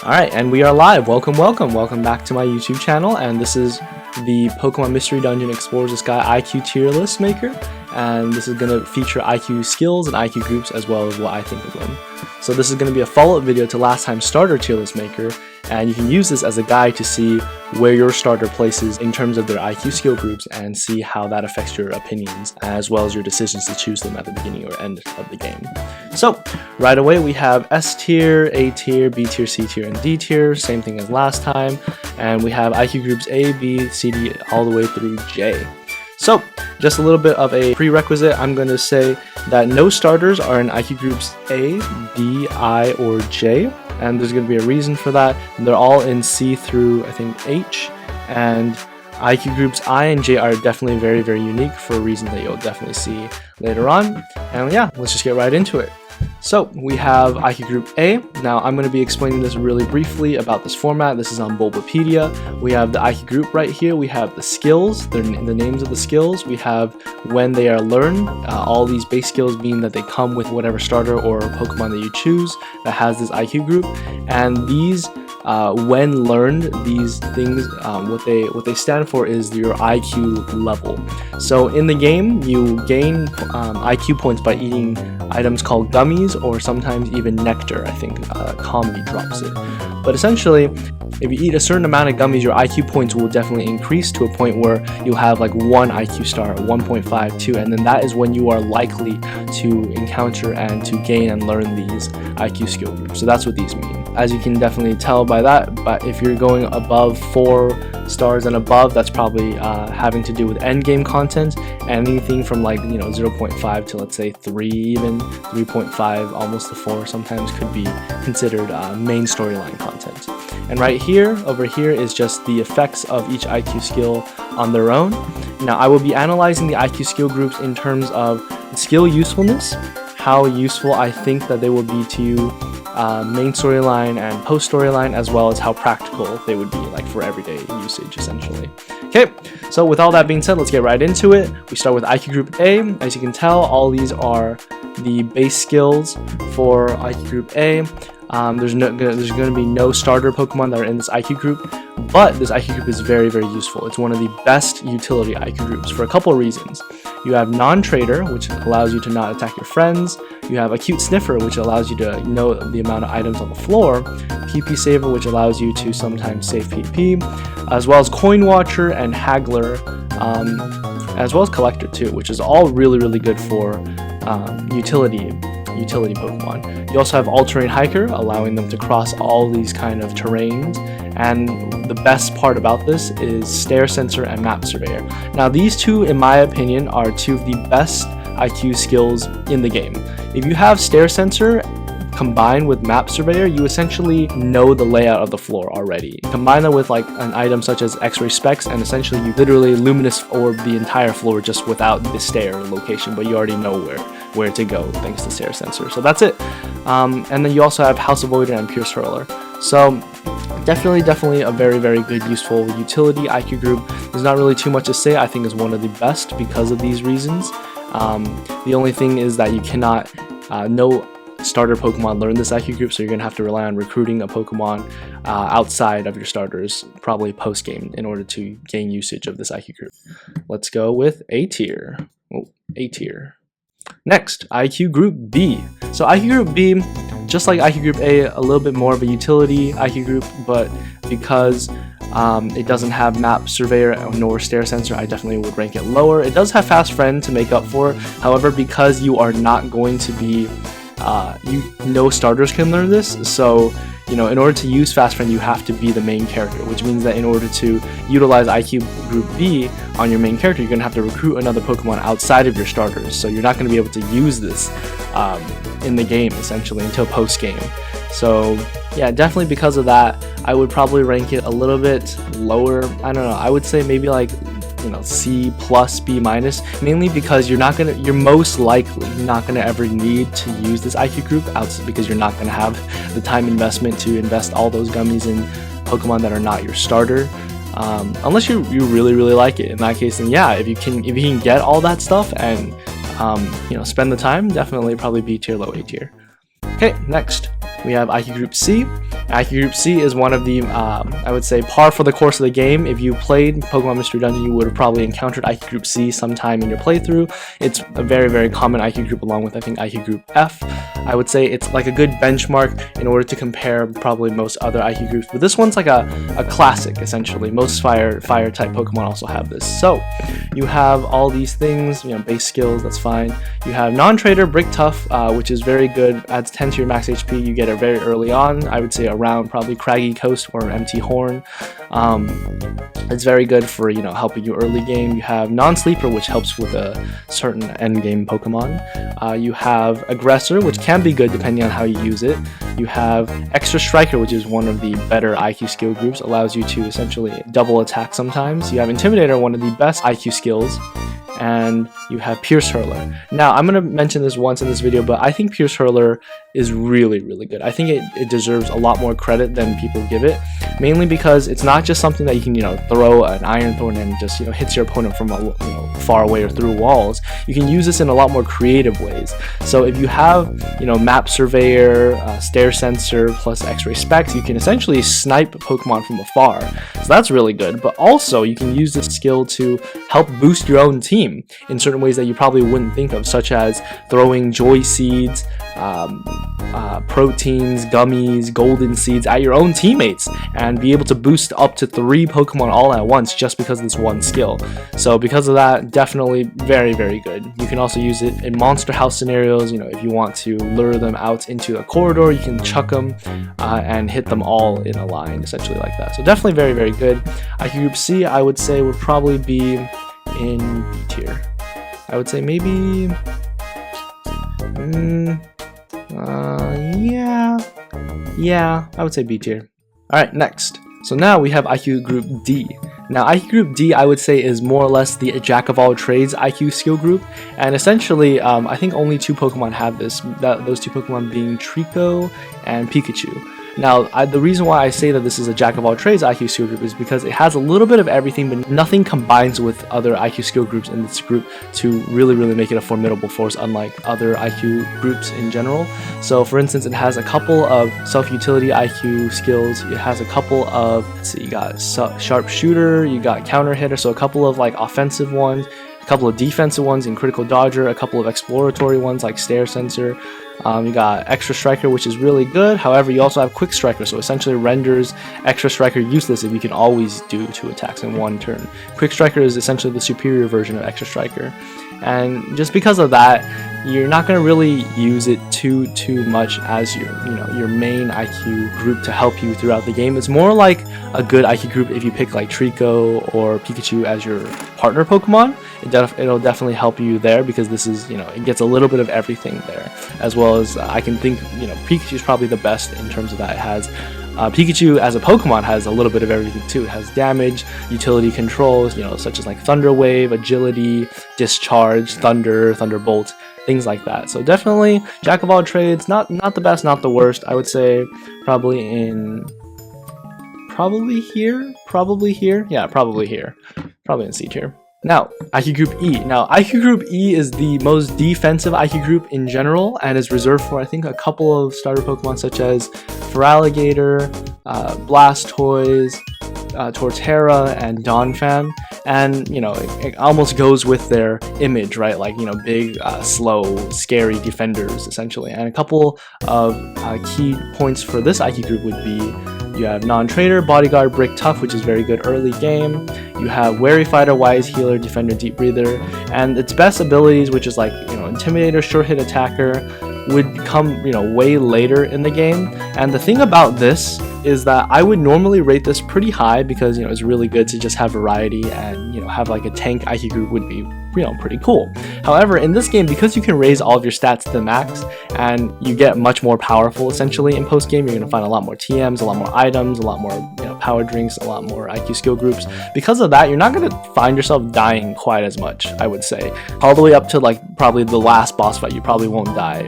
Alright, and we are live. Welcome back to my YouTube channel, and this is the Pokemon Mystery Dungeon Explores the Sky IQ tier list maker, and this is going to feature IQ skills and IQ groups as well as what I think of them. So this is going to be a follow-up video to last time's starter tier list maker, and you can use this as a guide to see where your starter places in terms of their IQ skill groups and see how that affects your opinions as well as your decisions to choose them at the beginning or end of the game. So right away we have S tier, A tier, B tier, C tier, and D tier, same thing as last time, and we have IQ groups A, B, C, D all the way through J. So just a little bit of a prerequisite, I'm going to say that no starters are in IQ groups A, B, I, or J, and there's going to be a reason for that. They're all in C through I think H, and IQ groups I and J are definitely very, very unique for a reason that you'll definitely see later on. And yeah, let's just get right into it. So we have IQ group A. Now I'm going to be explaining this really briefly about this format. This is on Bulbapedia. We have the IQ group right here. We have the skills, the names of the skills. We have when they are learned. All these base skills mean that they come with whatever starter or Pokemon that you choose that has this IQ group. And these when learned, these things, what they stand for is your IQ level. So in the game, you gain IQ points by eating items called gummies, or sometimes even nectar. I think Comedy drops it. But essentially, if you eat a certain amount of gummies, your IQ points will definitely increase to a point where you'll have like 1 IQ star, 1.5, 2, and then that is when you are likely to encounter and to gain and learn these IQ skill groups. So that's what these mean. As you can definitely tell by that, but if you're going above 4 stars and above, that's probably having to do with end game content, and anything from like 0.5 to let's say 3, even 3.5, almost to 4 sometimes could be considered main storyline content. And right here, over here, is just the effects of each IQ skill on their own. Now I will be analyzing the IQ skill groups in terms of skill usefulness, how useful I think that they will be to you, main storyline and post storyline, as well as how practical they would be like for everyday usage essentially. Okay, so with all that being said, let's get right into it. We start with IQ group A. As you can tell, all these are the base skills for IQ group A. There's going to be no starter Pokemon that are in this IQ group, but this IQ group is very, very useful. It's one of the best utility IQ groups for a couple of reasons. You have non-trader, which allows you to not attack your friends. You have acute sniffer, which allows you to know the amount of items on the floor. PP saver, which allows you to sometimes save PP, as well as coin watcher and haggler, as well as collector too, which is all really, really good for utility Pokemon. You also have all-terrain hiker, allowing them to cross all these kind of terrains, and the best part about this is stair sensor and map surveyor. Now these two, in my opinion, are two of the best IQ skills in the game. If you have stair sensor combined with map surveyor, you essentially know the layout of the floor already. Combine that with like an item such as x-ray specs, and essentially you literally luminous orb the entire floor just without the stair location, but you already know where to go thanks to stair sensor. So that's it. And then you also have House Avoider and Pierce Hurler. So definitely a very, very good useful utility IQ group. There's not really too much to say. I think is one of the best because of these reasons. The only thing is that you cannot no starter Pokemon learn this IQ group, so you're gonna have to rely on recruiting a Pokemon outside of your starters, probably post game, in order to gain usage of this IQ group. Let's go with A tier. A tier. Next, IQ group B. So IQ group B, just like IQ group A, a little bit more of a utility IQ group, but because it doesn't have map surveyor nor stair sensor, I definitely would rank it lower. It does have fast friend to make up for. However, because you are not going to be no starters can learn this, so in order to use fast friend, you have to be the main character, which means that in order to utilize IQ group B on your main character, you're going to have to recruit another Pokemon outside of your starters, so you're not going to be able to use this in the game essentially until post game. So yeah, definitely because of that, I would probably rank it a little bit lower. I don't know, I would say maybe like C plus, B minus, mainly because you're most likely not gonna ever need to use this IQ group because you're not gonna have the time investment to invest all those gummies in Pokemon that are not your starter, unless you really, really like it. In that case, then yeah, if you can get all that stuff and spend the time, definitely probably B tier, low A tier. Okay, next we have IQ group C. IQ Group C is one of the, I would say, par for the course of the game. If you played Pokemon Mystery Dungeon, you would have probably encountered IQ Group C sometime in your playthrough. It's a very, very common IQ group, along with, I think, IQ Group F. I would say it's like a good benchmark in order to compare probably most other IQ groups. But this one's like a classic, essentially. Most fire type Pokemon also have this. So you have all these things, base skills, that's fine. You have non-trader, Brick Tough, which is very good, adds 10 to your max HP. You get it very early on, I would say around probably Craggy Coast or Empty Horn. It's very good for, helping you early game. You have non-sleeper, which helps with a certain end game Pokemon. You have Aggressor, which can be good depending on how you use it. You have Extra Striker, which is one of the better IQ skill groups, allows you to essentially double attack sometimes. You have Intimidator, one of the best IQ skills. And you have Pierce Hurler. Now, I'm going to mention this once in this video, but I think Pierce Hurler is really, really good. I think it deserves a lot more credit than people give it, mainly because it's not just something that you can, throw an Iron Thorn and just, hits your opponent from far away or through walls. You can use this in a lot more creative ways. So if you have, Map Surveyor, Stare Sensor, plus X-Ray Specs, you can essentially snipe Pokemon from afar. So that's really good, but also you can use this skill to help boost your own team in certain ways that you probably wouldn't think of, such as throwing Joy Seeds, proteins, gummies, golden seeds at your own teammates, and be able to boost up to 3 Pokemon all at once just because of this one skill. So because of that, definitely very, very good. You can also use it in monster house scenarios. If you want to lure them out into a corridor, you can chuck them and hit them all in a line, essentially like that. So definitely very, very good. IQ Group C, I would say, would probably be in B tier. I would say maybe yeah, I would say B tier. Alright, next. So now we have IQ Group D. Now, IQ Group D, I would say, is more or less the jack of all trades IQ skill group, and essentially, I think only 2 Pokemon have this, those 2 Pokemon being Trico and Pikachu. Now, the reason why I say that this is a jack of all trades IQ skill group is because it has a little bit of everything, but nothing combines with other IQ skill groups in this group to really, really make it a formidable force, unlike other IQ groups in general. So, for instance, it has a couple of self-utility IQ skills. It has a couple of, you got Sharpshooter, you got Counter Hitter, so a couple of like offensive ones, a couple of defensive ones in Critical Dodger, a couple of exploratory ones like Stare Sensor. You got Extra Striker, which is really good. However, you also have Quick Striker, so essentially renders Extra Striker useless if you can always do 2 attacks in one turn. Quick Striker is essentially the superior version of Extra Striker. And just because of that, you're not going to really use it too much as your main IQ group to help you throughout the game. It's more like a good IQ group if you pick like Trico or Pikachu as your partner Pokemon. It'll definitely help you there, because this is, it gets a little bit of everything there, as well as I can think, Pikachu is probably the best in terms of that. It has Pikachu as a Pokemon has a little bit of everything too. It has damage, utility controls, such as like Thunder Wave, Agility, Discharge, Thunder, Thunderbolt, things like that. So definitely jack of all trades, not the best, not the worst. I would say probably here, yeah, probably here, probably in C tier. Now, IQ Group E. Now, IQ Group E is the most defensive IQ group in general, and is reserved for, I think, a couple of starter Pokemon such as Feraligatr, Blastoise, Torterra, and Donphan. And, it almost goes with their image, right? Like, big, slow, scary defenders, essentially. And a couple of key points for this IQ group would be, you have Non-Trader, Bodyguard, Brick Tough, which is very good early game. You have Wary Fighter, Wise Healer, Defender, Deep Breather. And its best abilities, which is like, Intimidator, Short Hit Attacker, would come, way later in the game. And the thing about this is that I would normally rate this pretty high, because, it's really good to just have variety, and, have like a tank IQ group would be, pretty cool. However, in this game, because you can raise all of your stats to the max, and you get much more powerful essentially in post game, you're going to find a lot more TMs, a lot more items, a lot more power drinks, a lot more IQ skill groups. Because of that, you're not going to find yourself dying quite as much, I would say. All the way up to like probably the last boss fight, you probably won't die,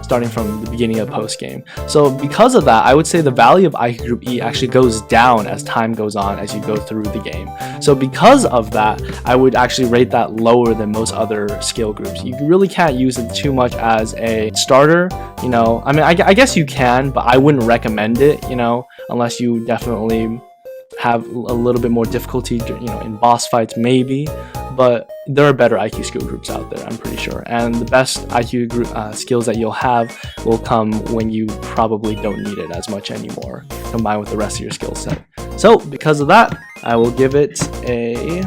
starting from the beginning of post game. So because of that, I would say the value of IQ Group E actually goes down as time goes on as you go through the game. So because of that, I would actually rate that lower than most other skill groups. You really can't use it too much as a starter, you know. I mean, I guess you can, but I wouldn't recommend it, you know, unless you definitely have a little bit more difficulty, you know, in boss fights maybe. But there are better IQ skill groups out there, I'm pretty sure. And the best IQ group skills that you'll have will come when you probably don't need it as much anymore, combined with the rest of your skill set. So because of that, I will give it a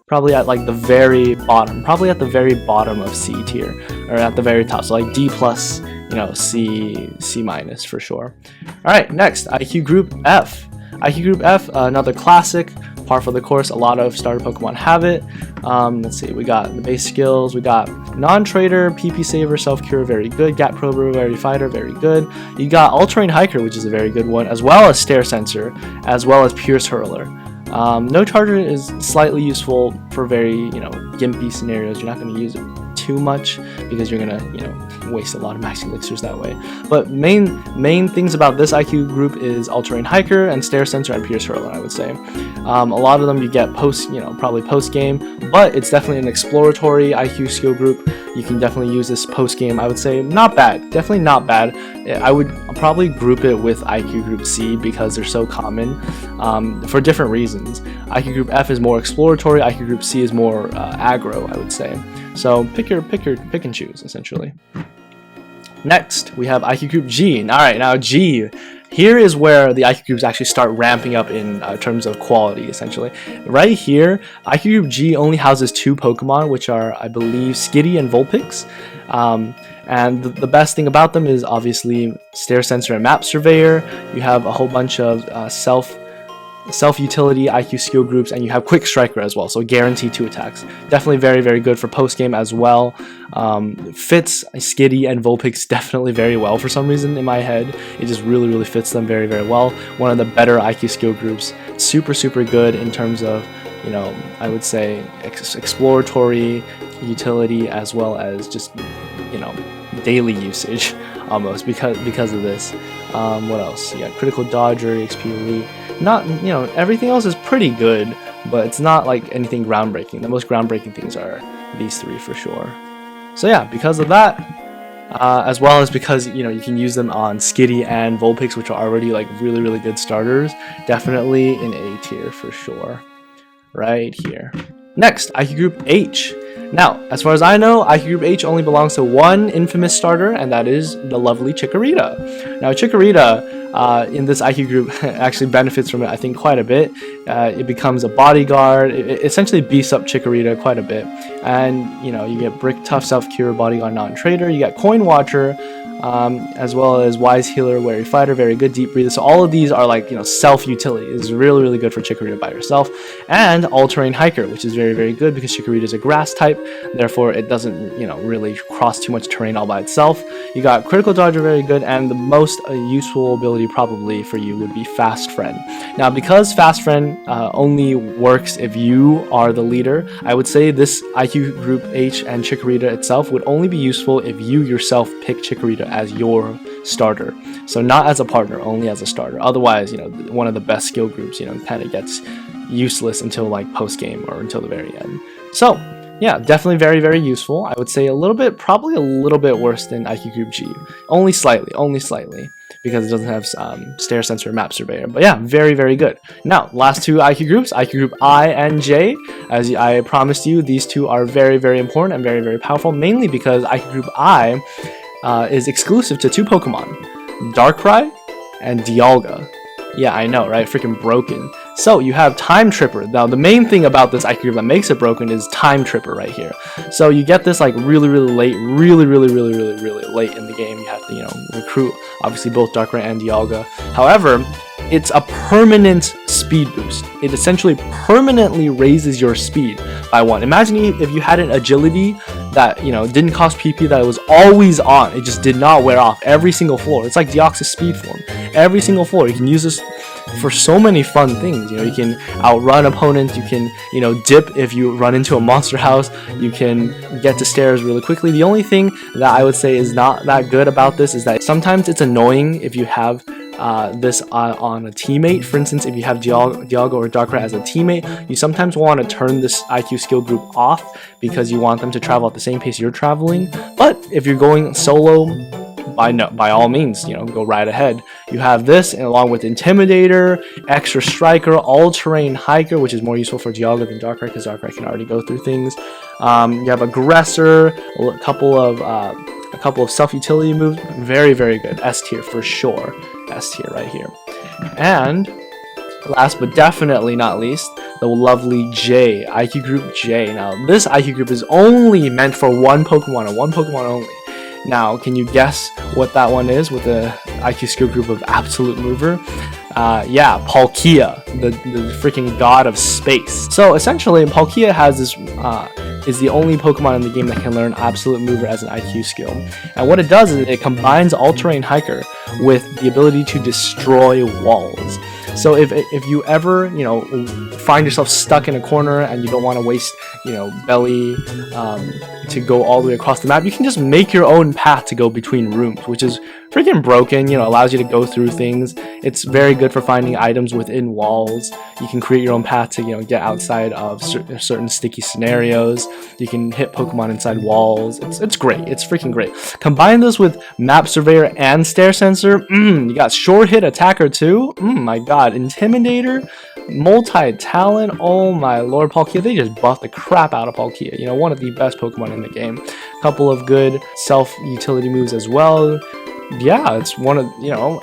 probably at like the very bottom, probably at the very bottom of C tier, or at the very top. So like D plus, you know, C minus for sure. All right, next, IQ Group F. IQ Group F, another classic, par for the course. A lot of starter Pokemon have it. Let's see, we got the base skills. We got Non-Trader, PP Saver, Self-Cure, very good. Gap Prober, Very Fighter, very good. You got All-Terrain Hiker, which is a very good one, as well as Stare Sensor, as well as Pierce Hurler. No Charger is slightly useful for very, you know, gimpy scenarios. You're not going to use it too much because you're gonna, you know, waste a lot of max elixirs that way. But main things about this IQ group is All-Terrain Hiker and Stare Sensor and Pierce Hurler, I would say. A lot of them you get post, you know, probably post game, but it's definitely an exploratory IQ skill group. You can definitely use this post game. I would say not bad, definitely not bad. I would probably group it with IQ Group C because they're so common for different reasons. IQ Group F is more exploratory. IQ Group C is more aggro, I would say. So pick and choose essentially. Next, we have IQ Group G. All right, now G. Here is where the IQ groups actually start ramping up in terms of quality, essentially. Right here, IQ Group G only houses 2 Pokemon, which are, I believe, Skitty and Vulpix. And the best thing about them is obviously Stare Sensor and Map Surveyor. You have a whole bunch of self-utility IQ skill groups, and you have Quick Striker as well, so guaranteed 2 attacks. Definitely very, very good for post-game as well. Fits Skitty and Vulpix definitely very well for some reason in my head. It just really, really fits them very, very well. One of the better IQ skill groups. Super, super good in terms of, you know, I would say exploratory utility as well as just, you know, daily usage almost because of this. What else? Yeah, critical dodge or XP elite. Not, you know, everything else is pretty good, but it's not like anything groundbreaking. The most groundbreaking things are these 3 for sure. So yeah, because of that, as well as because, you know, you can use them on Skitty and Vulpix, which are already like really, really good starters. Definitely in A tier for sure. Right here. Next, IQ Group H. Now, as far as I know, IQ Group H only belongs to one infamous starter, and that is the lovely Chikorita. Now, Chikorita in this IQ group actually benefits from it, I think, quite a bit. It becomes a bodyguard. It essentially beefs up Chikorita quite a bit. And, you know, you get Brick, Tough, Self-Cure, Bodyguard, Non-Trader. You get Coin Watcher, as well as Wise Healer, Wary Fighter, very good, Deep Breather. So all of these are like, you know, self-utility. It's really, really good for Chikorita by herself. And All-Terrain Hiker, which is very, very good because Chikorita is a grass type. Therefore, it doesn't, you know, really cross too much terrain all by itself. You got Critical Dodge, very good, and the most useful ability probably for you would be Fast Friend. Now, because Fast Friend only works if you are the leader, I would say this IQ Group H and Chikorita itself would only be useful if you yourself pick Chikorita as your starter. So not as a partner, only as a starter. Otherwise, you know, one of the best skill groups, you know, kind of gets useless until like post game or until the very end. So yeah, definitely very, very useful. I would say a little bit, probably a little bit worse than IQ Group G. Only slightly, because it doesn't have Stare Sensor Map Surveyor. But yeah, very, very good. Now, last 2 IQ groups, IQ Group I and J. As I promised you, these 2 are very, very important and very, very powerful, mainly because IQ Group I is exclusive to 2 Pokemon, Darkrai and Dialga. Yeah, I know, right? Freaking broken. So you have Time Tripper. Now the main thing about this IQ group that makes it broken is Time Tripper right here. So you get this like really, really late, really late in the game. You have to, you know, recruit obviously both Darkrai and Dialga. However, it's a permanent speed boost. It essentially permanently raises your speed by 1. Imagine if you had an agility that, you know, didn't cost PP, that it was always on. It just did not wear off every single floor. It's like Deoxys speed form. Every single floor. You can use this for so many fun things. You know, you can outrun opponents, you can, you know, dip if you run into a monster house, you can get to stairs really quickly. The only thing that I would say is not that good about this is that sometimes it's annoying if you have this on a teammate. For instance, if you have Dialga or Darkrai as a teammate, you sometimes want to turn this IQ skill group off because you want them to travel at the same pace you're traveling. But if you're going solo, by all means, you know, go right ahead. You have this, and along with Intimidator, Extra Striker, All-Terrain Hiker, which is more useful for Dialga than Darkrai because Darkrai can already go through things. You have Aggressor, a couple of self-utility moves. Very, very good. S tier for sure. S tier right here. And last but definitely not least, the lovely J, IQ Group J. Now, this IQ group is only meant for one Pokemon and one Pokemon only. Now, can you guess what that one is with the IQ skill group of Absolute Mover? Yeah, Palkia, the freaking god of space. So essentially, Palkia has this is the only Pokemon in the game that can learn Absolute Mover as an IQ skill. And what it does is it combines All-Terrain Hiker with the ability to destroy walls. So if you ever, you know, find yourself stuck in a corner and you don't want to waste, you know, belly to go all the way across the map, you can just make your own path to go between rooms, which is freaking broken. You know, allows you to go through things. It's very good for finding items within walls. You can create your own path to, you know, get outside of certain sticky scenarios. You can hit Pokemon inside walls. It's great. It's freaking great. Combine this with Map Surveyor and Stair Sensor. You got Short Hit Attacker too. My god. Intimidator, Multi-Talent. Oh my lord, Palkia. They just buffed the crap out of Palkia. You know, one of the best Pokemon in the game. A couple of good self-utility moves as well. Yeah, it's one of, you know,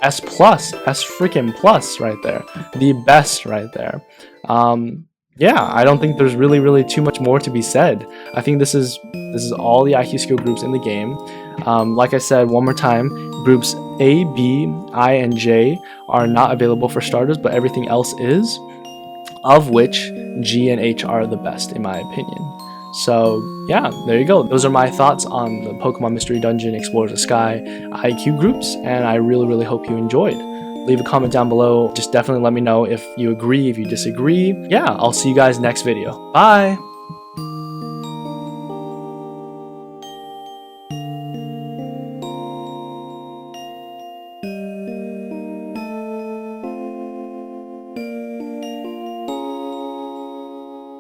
S freaking plus right there. The best right there. Yeah, I don't think there's really too much more to be said. I think this is all the IQ skill groups in the game. Like I said one more time, groups A, B, I, and J are not available for starters, but everything else is, of which G and H are the best in my opinion. So yeah, there you go. Those are my thoughts on the Pokemon Mystery Dungeon Explorers of Sky IQ groups, and I really hope you enjoyed. Leave a comment down below. Just definitely let me know if you agree, if you disagree. Yeah, I'll see you guys next video. Bye!